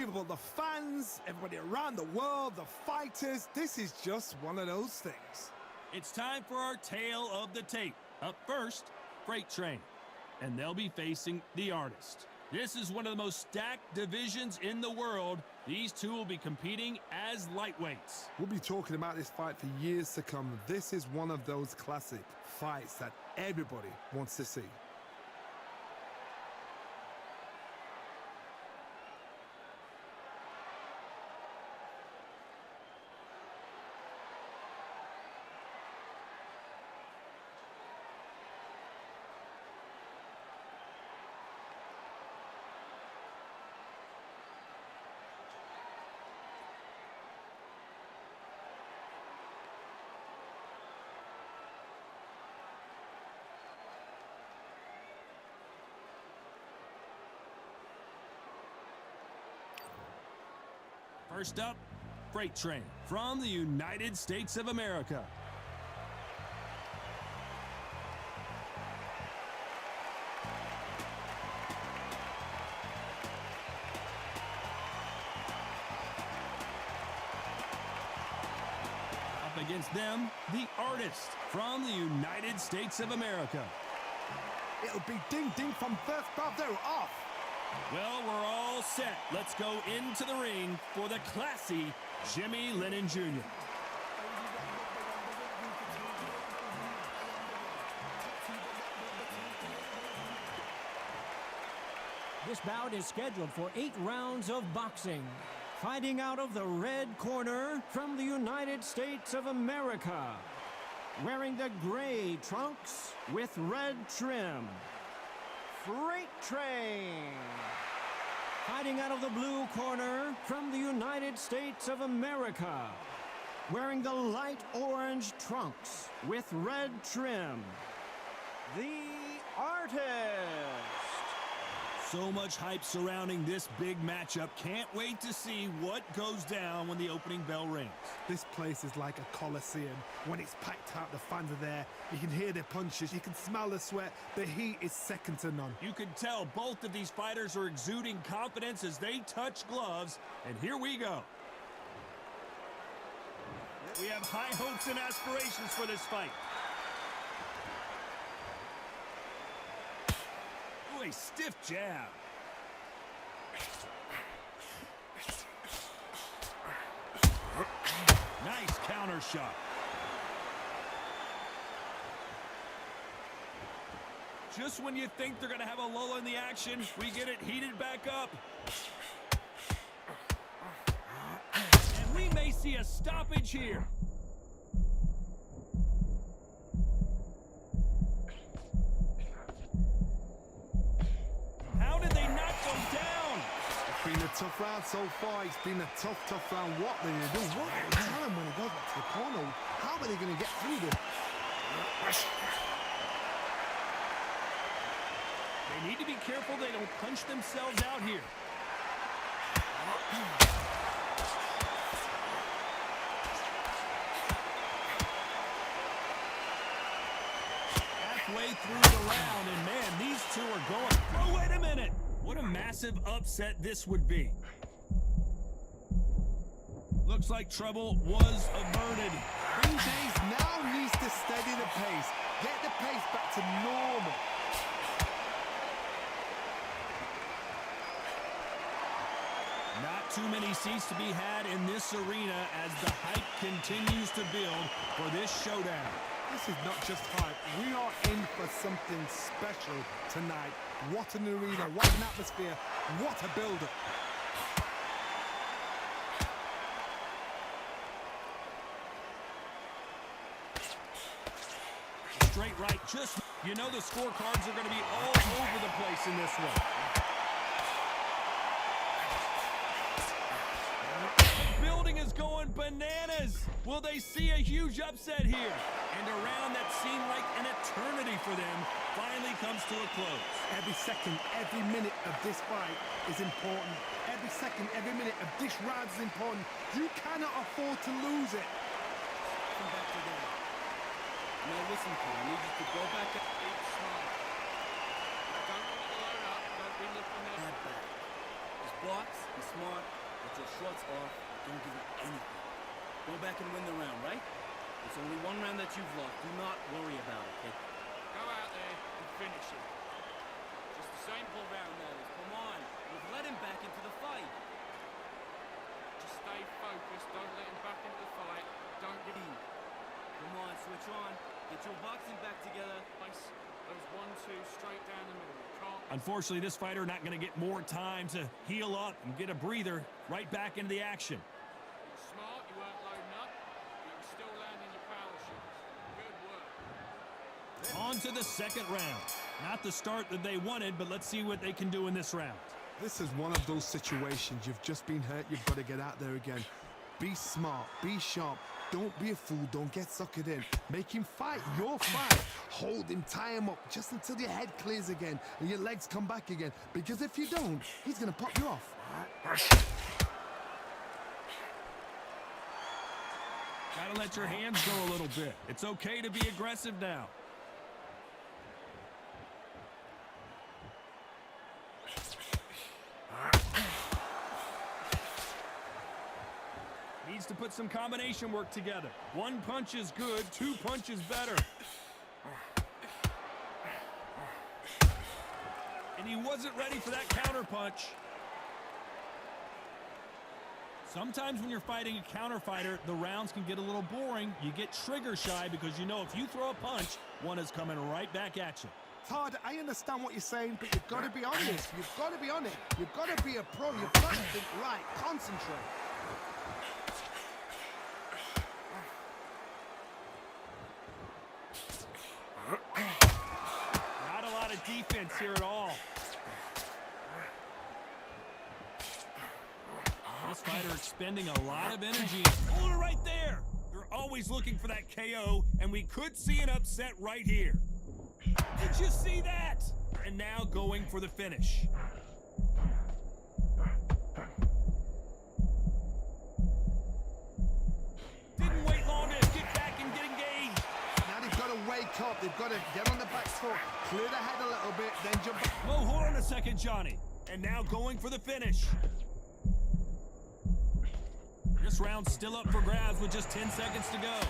unbelievable. The fans, everybody around the world, the fighters. This is just one of those things. It's time for our tale of the tape. Up first, Freight Train. And they'll be facing the Artist. This is one of the most stacked divisions in the world. These two will be competing as lightweights. We'll be talking about this fight for years to come. This is one of those classic fights that everybody wants to see. First up, Freight Train from the United States of America. Up against them, the Artist from the United States of America. It'll be ding-ding from first bravo off. Well, we're all set. Let's go into the ring for the classy Jimmy Lennon Jr. This bout is scheduled for 8 rounds of boxing. Fighting out of the red corner from the United States of America. Wearing the gray trunks with red trim. Freight Train. Fighting out of the blue corner from the United States of America. Wearing the light orange trunks with red trim. The Artist. So much hype surrounding this big matchup. Can't wait to see what goes down when the opening bell rings. This place is like a coliseum. When it's packed out, the fans are there. You can hear their punches. You can smell the sweat. The heat is second to none. You can tell both of these fighters are exuding confidence as they touch gloves. And here we go. We have high hopes and aspirations for this fight. Ooh, a stiff jab. Nice counter shot. Just when you think they're going to have a lull in the action, we get it heated back up. And we may see a stoppage here. How did they not go down? It's been a tough round so far. It's been a tough round. What are they going to do? What are they tell him when he goes back to the corner? How are they going to get through this? They need to be careful they don't punch themselves out here. Halfway through the round, and man, these two are going. Oh, wait a minute! What a massive upset this would be. Looks like trouble was averted. BJ's now needs to steady the pace. Get the pace back to normal. Not too many seats to be had in this arena as the hype continues to build for this showdown. This is not just hype. We are in for something special tonight. What an arena, what an atmosphere, what a build-up. Straight right, just, you know the scorecards are going to be all over the place in this one. The building is going bananas. Will they see a huge upset here? And a round that seemed like an eternity for them finally comes to a close. Every second, every minute of this fight is important. Every second, every minute of this round is important. You cannot afford to lose it. Come back to that. Now listen to me. I need you to go back up. Big smart. Don't load up. Don't be looking at that back. Just box, be smart, shots off. Don't give it anything. Go back and win the round, right? It's only one round that you've lost. Do not worry about it, kid. Go out there and finish it. Just the same Simple round, Nose. Come on. We've let him back into the fight. Just stay focused. Don't let him back into the fight. Don't get in. Come on, switch on. Get your boxing back together. Nice. Those 1-2 straight down the middle. Can't. Unfortunately, this fighter not going to get more time to heal up and get a breather right back into the action. You were smart. You weren't loading up. You were still landing your power shots. Good work. On to the second round. Not the start that they wanted, but let's see what they can do in this round. This is one of those situations. You've just been hurt. You've got to get out there again. Be smart. Be sharp. Don't be a fool. Don't get suckered in. Make him fight your fight. Hold him, tie him up just until your head clears again and your legs come back again. Because if you don't, he's going to pop you off. Gotta let your hands go a little bit. It's okay to be aggressive now. Needs to put some combination work together. One punch is good, two punches better. And he wasn't ready for that counter punch. Sometimes when you're fighting a counter fighter, the rounds can get a little boring. You get trigger shy because you know if you throw a punch, one is coming right back at you. Todd, I understand what you're saying, but you've got to be honest. You've got to be on it. You've got to be a pro. You've got to think right. Concentrate. Not a lot of defense here at all. This fighter expending a lot of energy. Hold it right there. They're always looking for that KO, and we could see an upset right here. Did you see that? And now going for the finish. Didn't wait long to get back and get engaged. Now they've got to wake up. They've got to get on the back foot, clear the head a little bit, then jump back. Whoa, hold on a second, Johnny. And now going for the finish. This round's still up for grabs with just 10 seconds to go.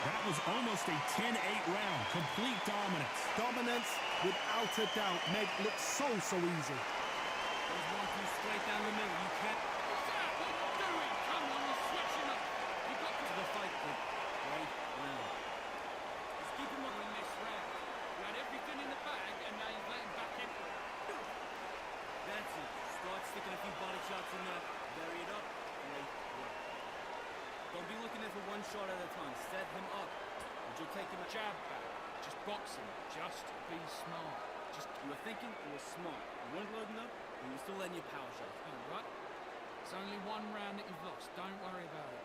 That was almost a 10-8 round. Complete dominance. Dominance, without a doubt, made it look so easy. There's 1-2 straight down the middle. You can't What's that? What are you doing? Come on, you're switching up. You got to the fight, kid. Right now. Just keep him up in this round. You had everything in the bag, and now you've let him back in. That's it. Start sticking a few body shots in there. Bury it up. Great work. Don't be looking at it for one shot at a time. Set him up. But you'll take him a Jab back. Just boxing. Just be smart. Just, you were thinking, you were smart. You weren't loading up, and you were still letting your power shots. You know what? It's only one round that you've lost. Don't worry about it.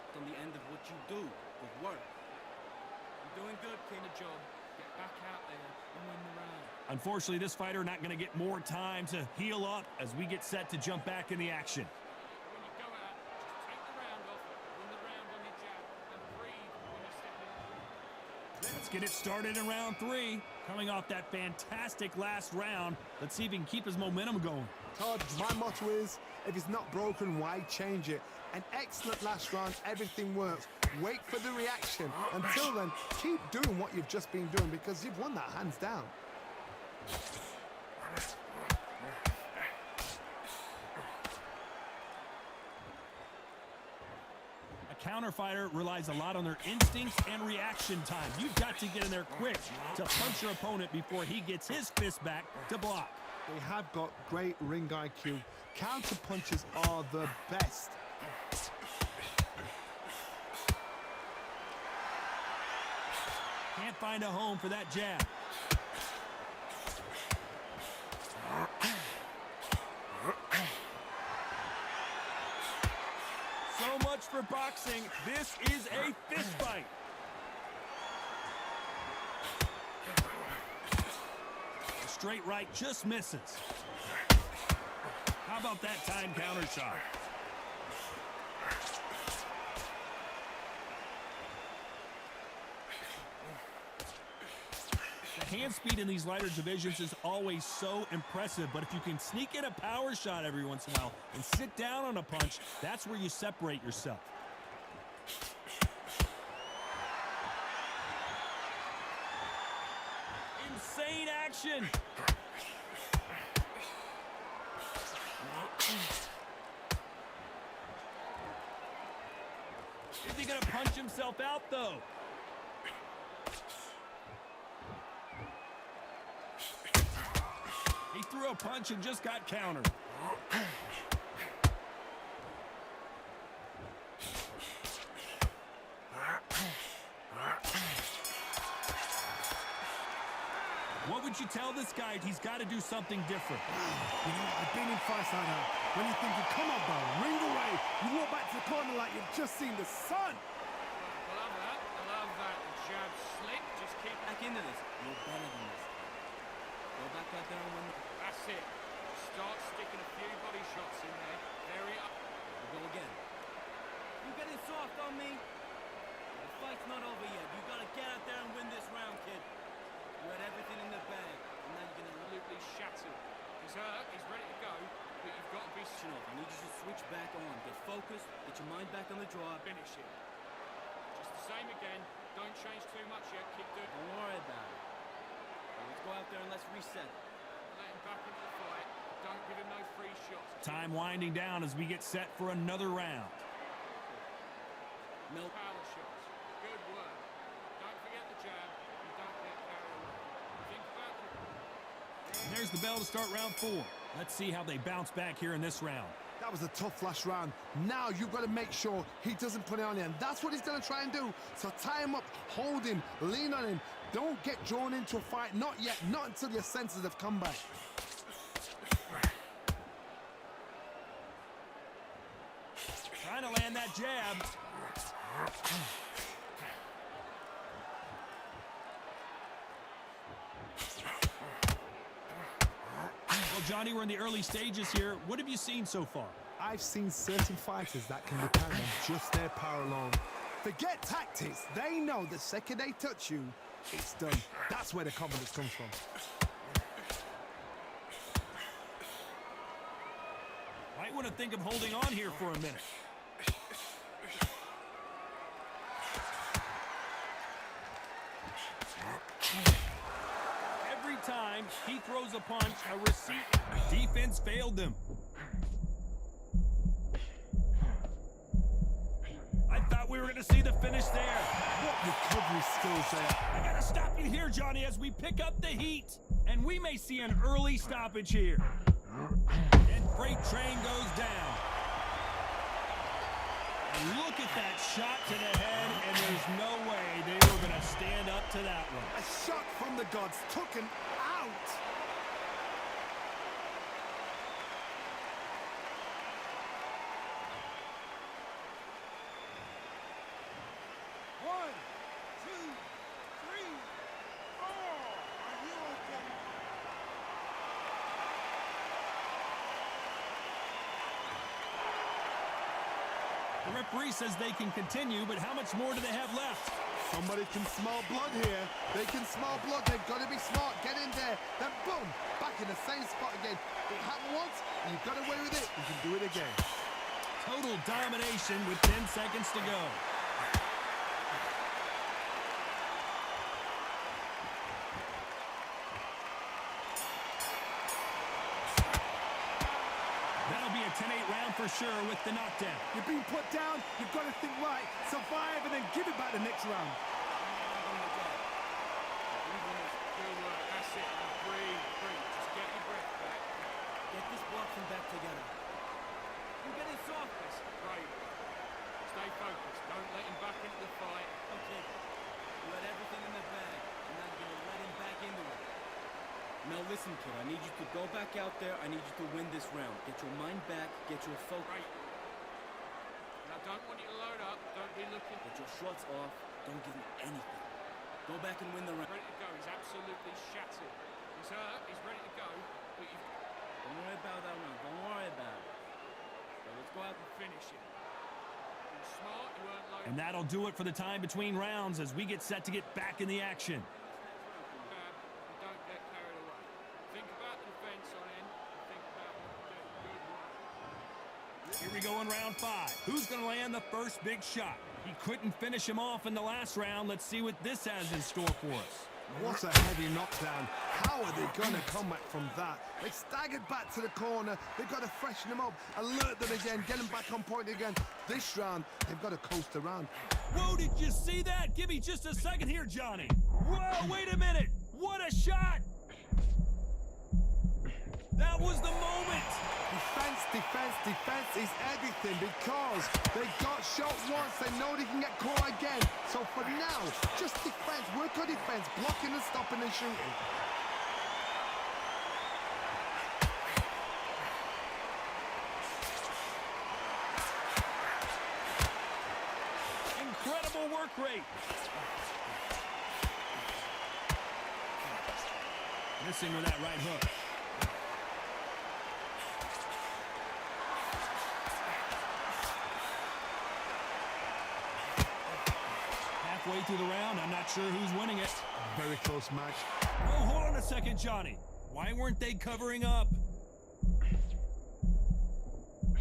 It's on the end of what you do. Good work. You're doing good, kid. A job. Get back out there and win the round. Unfortunately, this fighter not going to get more time to heal up as we get set to jump back in the action. When you go out, just take the round off, win the round on your jab, and breathe when you step in the ring. Let's get it started in round 3. Coming off that fantastic last round, let's see if he can keep his momentum going. Todd, my motto is, if it's not broken, why change it? An excellent last round, everything works. Wait for the reaction. Until then, keep doing what you've just been doing because you've won that hands down. A counter fighter relies a lot on their instincts and reaction time. You've got to get in there quick to punch your opponent before he gets his fist back to block. They have got great ring IQ. Counter punches are the best. Can't find a home for that jab. So much for boxing. This is a fist fight. A straight right just misses. How about that time counter shot? The hand speed in these lighter divisions is always so impressive, but if you can sneak in a power shot every once in a while and sit down on a punch, that's where you separate yourself. Insane action! Is he gonna punch himself out, though? He threw a punch and just got countered. What would you tell this guy? He's got to do something different. You know, I've been in fights like that. When you're thinking, come on, bro, ring away. You walk back to the corner like you've just seen the sun. I love that. I love that. Jab slick. Just keep Back into this. You're better than this. Go back out there and win the... That's it. Start sticking a few body shots in there. Very up. We'll go again. You getting soft on me? The fight's not over yet. You gotta get out there and win this round, kid. You had everything in the bag, and now you're gonna Absolutely shattered. He's hurt. He's ready to go. But you've got to be you know, I need you to switch back on. Get focused. Get your mind back on the draw. finish it. Just the same again. Don't change too much yet. Keep doing it. Don't worry about it. Now let's go out there and let's reset. Let him back into the fight. Don't give him no free shots. Time winding down as we get set for another round. No. Power shots. Good work. Don't forget the jab. You don't get carried away. Think about the... And there's the bell to start round 4. Let's see how they bounce back here in this round. That was a tough last round. Now you've got to make sure he doesn't put it on you, and that's what he's going to try and do. So tie him up, hold him, lean on him. Don't get drawn into a fight. Not yet. Not until your senses have come back. Trying to land that jab. Well, Johnny, we're in the early stages here. What have you seen so far? I've seen certain fighters that can depend on just their power alone. Forget tactics. They know the second they touch you, it's done. That's where the confidence comes from. Might want to think of holding on here for a minute. Every time he throws a punch, a receipt, defense failed them. I thought we were going to see the finish there. What recovery skills there. I got to stop you here, Johnny, as we pick up the heat. And we may see an early stoppage here. And Freight Train goes down. And look at that shot to the head, and there's no way they were going to stand up to that one. A shot from the gods took him out. One, two, three, four. Are you okay? The referee says they can continue, but how much more do they have left? Somebody can smell blood here. They can smell blood. They've got to be smart. Get in there. Then boom, back in the same spot again. It happened once. You got away with it. You can do it again. Total domination with 10 seconds to go. That'll be a 10-8 round for sure with the knockdown. You're being put down. You've got to think right. Survive and then give it back the next round. Good work. That's it. Now breathe, breathe. Just get your breath back. Get this boxing back together. You're getting soft. That's great. Stay focused. Don't let him back into the fight. Okay. You had everything in the bag, and now you're gonna let him back into it. Now listen, kid, I need you to go back out there. I need you to win this round. Get your mind back, get your focus. Great. And I don't want you to load up. Don't be looking. Get your shots off. Don't give him anything. Go back and win the round. Ready to go. He's absolutely shattered. He's hurt. He's ready to go. But you've Don't worry about that round. Don't worry about it. So let's go out and finish it. You're smart. You weren't loaded. And that'll do it for the time between rounds as we get set to get back in the action. Jab. Here we go in round 5. Who's going to land the first big shot? He couldn't finish him off in the last round. Let's see what this has in store for us. What a heavy knockdown. How are they going to come back from that? They staggered back to the corner. They've got to freshen them up, alert them again, get them back on point again. This round, they've got to coast around. Whoa, did you see that? Give me just a second here, Johnny. Whoa, wait a minute. What a shot. That was the moment. Defense, defense, defense is everything because they got shot once. They know they can get caught again. So for now, just defense, work on defense, blocking and stopping and shooting. Incredible work rate. Missing with that right hook. Halfway through the round, I'm not sure who's winning it. Very close match. Oh, hold on a second, Johnny. Why weren't they covering up?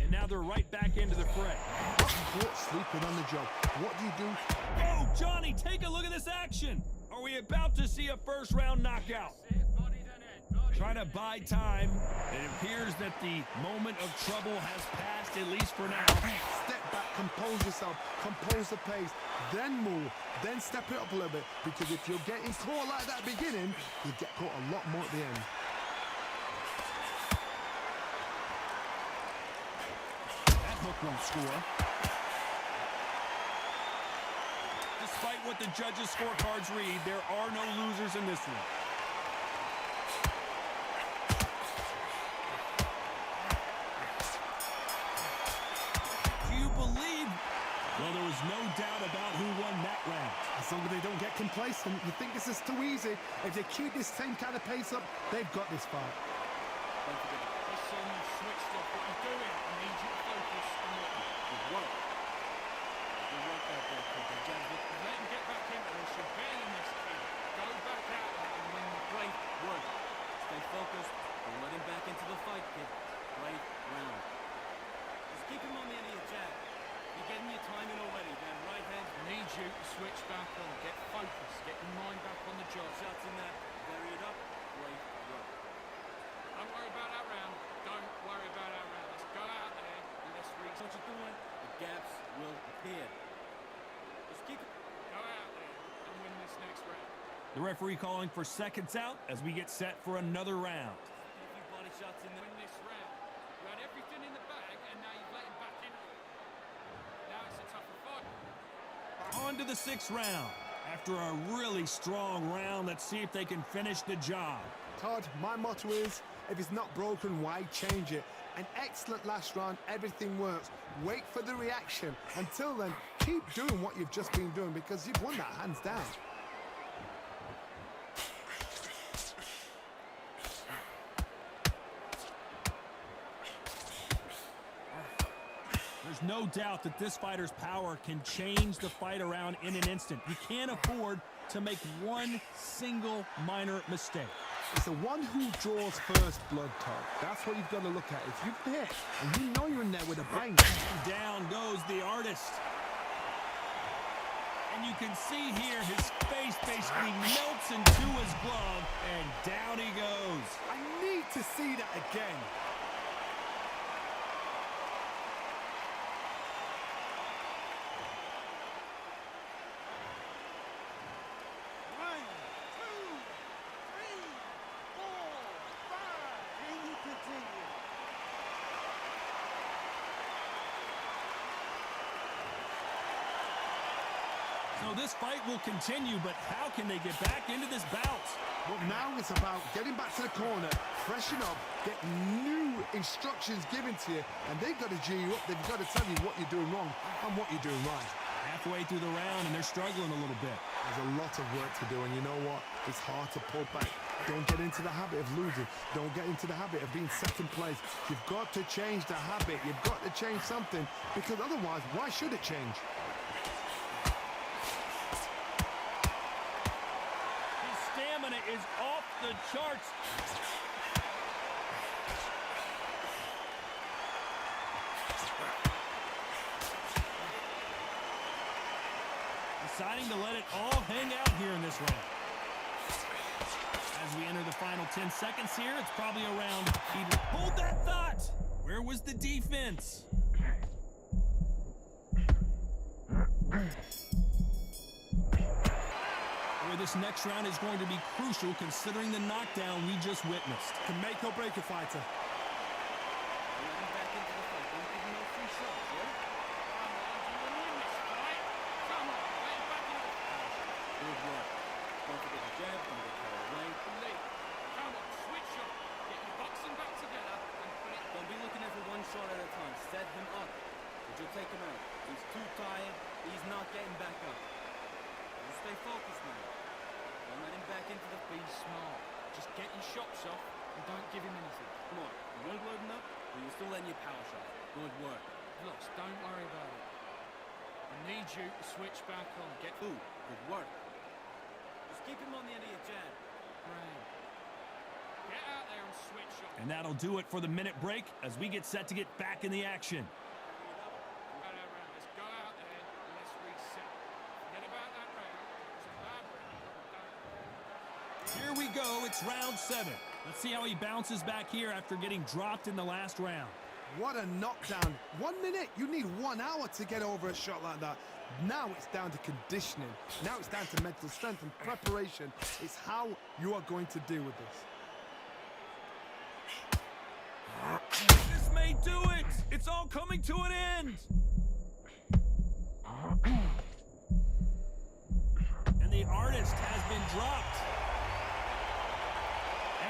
And now they're right back into the fray. Caught sleeping on the job. What do you do? Oh, Johnny, take a look at this action. Are we about to see a first round knockout? Trying to buy time. It appears that the moment of trouble has passed, at least for now. Step back, compose yourself, compose the pace, then move, then step it up a little bit. Because if you're getting caught like that at the beginning, you get caught a lot more at the end. That hook won't score. Despite what the judges' scorecards read, there are no losers in this one. Well, there was no doubt about who won that round. As long as they don't get complacent, you think this is too easy. If they keep this same kind of pace up, they've got this fight. Don't forget, this son switched off what you're doing. I need you to focus on what you work. You work out there, kid. Let him get back into this. You're bailing this kid. Go back out and win the Great work. Stay focused. Don't let him back into the fight, kid. Great round. Just keep him on the end of your jab. You're getting your timing already. Then right hand. Need you to switch back on. Get focused. Get your mind back on the job. Shots in that. Vary it up. Great work. Don't worry about that round. Don't worry about that round. Let's go out there and let's reach. What you're doing, the gaps will appear. Just keep it. Go out there and win this next round. The referee calling for seconds out as we get set for another round. A few body shots in there. Win this round. You had everything in the bag and now you've let him back into it. Now it's a tougher fight. On to the 6th round. After a really strong round, let's see if they can finish the job. Todd, my motto is, if it's not broken, why change it? An excellent last round, everything works. Wait for the reaction. Until then, keep doing what you've just been doing because you've won that hands down. There's no doubt that this fighter's power can change the fight around in an instant. You can't afford to make one single minor mistake. It's the one who draws first blood, Todd. That's what you've got to look at. If you hit and you know you're in there with a bang. Down goes the artist. And you can see here his face basically melts into his glove, and down he goes. I need to see that again. So this fight will continue, but how can they get back into this bout? Well, now it's about getting back to the corner, freshen up, get new instructions given to you, and they've got to G you up. They've got to tell you what you're doing wrong and what you're doing right. Halfway through the round, and they're struggling a little bit. There's a lot of work to do, and you know what? It's hard to pull back. Don't get into the habit of losing. Don't get into the habit of being second place. You've got to change the habit. You've got to change something, because otherwise, why should it change? His stamina is off the charts. deciding to let it all hang out here in this round. As we enter the final 10 seconds here, it's probably around either. Hold that thought! Where was the defense? Boy, this next round is going to be crucial considering the knockdown we just witnessed. Can make or break a fighter. Let him back into the fight. Don't give him no free shots, yeah? Come on, do you want to win this fight? Come on, let him back in the Good work. Don't forget the jab, don't get carried away. lead. Come on, switch up. Get your boxing back together and put it. Don't be looking at for one shot at a time. Set him up. But you'll take him out. He's too tired. He's not getting back up. You stay focused now. Don't let him back into the Be smart. Just get your shots off and don't give him anything. Come on. You will loading up, but you're still letting your power shot. Good work. Look, don't worry about it. I need you to switch back on. Get Ooh, good work. Just keep him on the end of your jab. Brown. Get out there and switch on. And that'll do it for the minute break as we get set to get back in the action. Right, let's go out there and let's reset. Forget about that round. It's a bad round. Here we go, it's round 7. Let's see how he bounces back here after getting dropped in the last round. What a knockdown. 1 minute. You need 1 hour to get over a shot like that. Now it's down to conditioning. Now it's down to mental strength and preparation. It's how you are going to deal with this. This may do it! It's all coming to an end! And the artist has been dropped.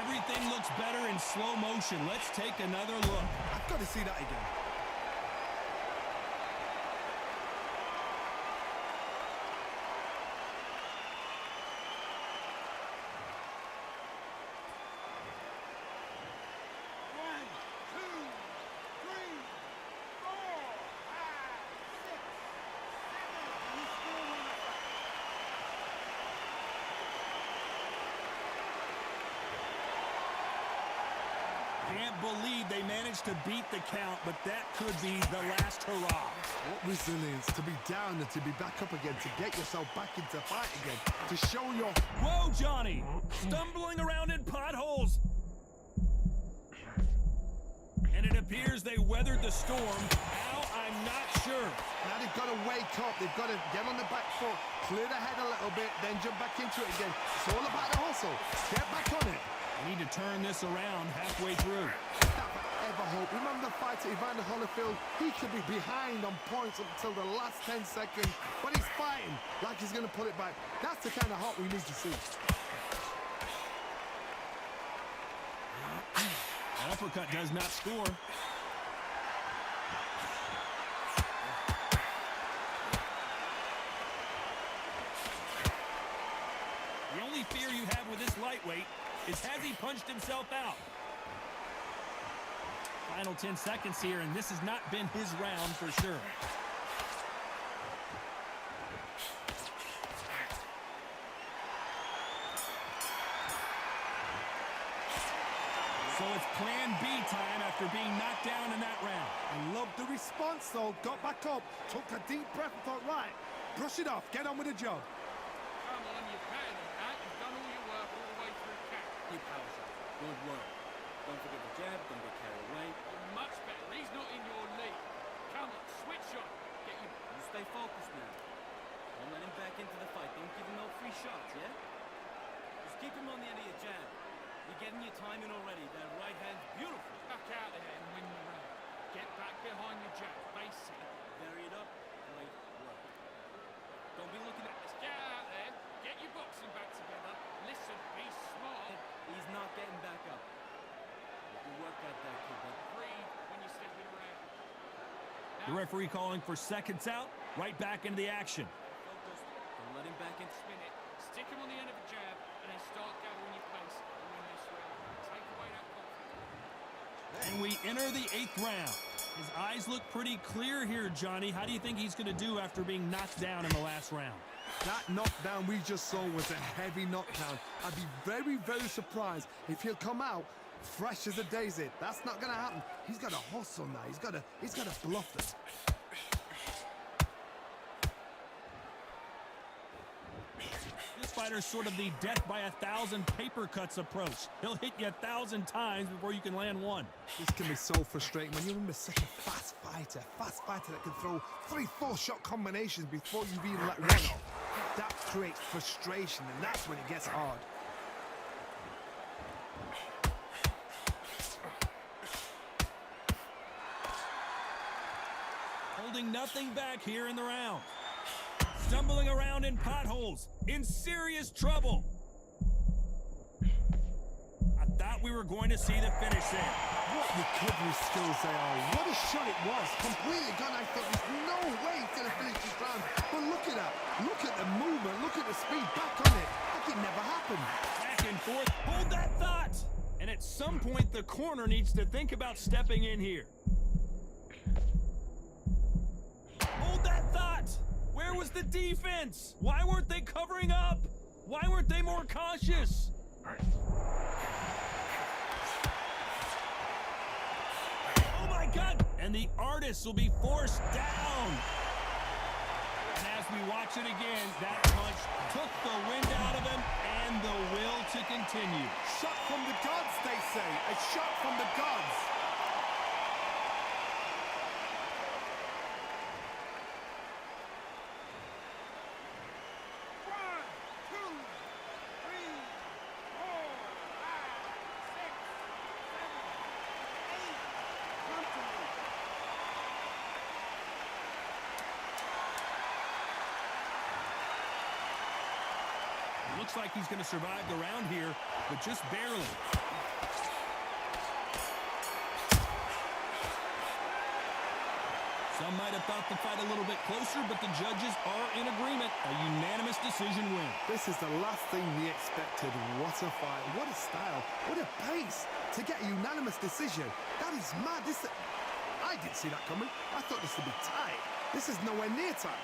Everything looks better in slow motion. Let's take another look. I've got to see that again. Can't believe they managed to beat the count, but that could be the last hurrah. What resilience to be down and to be back up again, to get yourself back into fight again, to show your... Whoa, Johnny! Stumbling around in potholes! And it appears they weathered the storm. How? I'm not sure. Now they've got to wake up. They've got to get on the back foot, clear the head a little bit, then jump back into it again. It's all about the hustle. Get back on it. We need to turn this around halfway through. Ever hope. Remember the fight at Evander Holyfield? He could be behind on points until the last 10 seconds, but he's fighting like he's going to pull it back. That's the kind of heart we need to see. An uppercut does not score. The only fear you have with this lightweight is has he punched himself out? Final 10 seconds here, and this has not been his round for sure. So it's plan B time after being knocked down in that round. I love the response, though. Got back up, took a deep breath and thought, right, brush it off, get on with the job. Come on, you're better than that. You've done all your work all the way through camp. Your power shot. Good work. Don't forget the jab, don't get carried away. You're much better. He's not in your league. Come on, switch on. Get your... You stay focused now. Don't let him back into the fight. Don't give him no free shots, yeah? Just keep him on the end of your jab. You're getting your timing already. That right hand's beautiful. Back out there and win the round. Get back behind your jab. Base it. Vary it up. Great work. Don't be looking at this. Get out there. Get your boxing back together. Listen, be smart. He's not getting back up. You work at that, kid. But Breathe when you step it around. The referee calling for seconds out, right back into the action. focused. Don't let him back in. Spin it. Stick him on the end of a jab and then start gathering your pace and win this round. Take away that confidence. And we enter the 8th round. His eyes look pretty clear here, Johnny. How do you think he's going to do after being knocked down in the last round? That knockdown we just saw was a heavy knockdown. I'd be very, very surprised if he'll come out fresh as a daisy. That's not going to happen. He's got to hustle now. He's got to bluff it. fighter's sort of the death by 1,000 paper cuts approach. He'll hit you 1,000 times before you can land one. This can be so frustrating when you're with such a fast fighter that can throw 3-4 shot combinations before you've even let one off. That creates frustration, and that's when it gets hard. Holding nothing back here in the round. Stumbling around in potholes, in serious trouble. I thought we were going to see the finish there. What recovery skills they are. What a shot it was. Completely gone. I thought there's no way he's going to finish this round. But look at that. Look at the movement. Look at the speed. Back on it. Like it never happened. Back and forth. Hold that thought. And at some point, the corner needs to think about stepping in here. Hold that thought. Where was the defense? Why weren't they covering up? Why weren't they more cautious? Oh my God! And the artist will be forced down. And as we watch it again, that punch took the wind out of him and the will to continue. Shot from the gods, they say. A shot from the gods. Looks like he's going to survive the round here, but just barely. Some might have thought the fight a little bit closer, but the judges are in agreement. A unanimous decision win. This is the last thing we expected. What a fight. What a style. What a pace to get a unanimous decision. That is mad. I didn't see that coming. I thought this would be tight. This is nowhere near tight.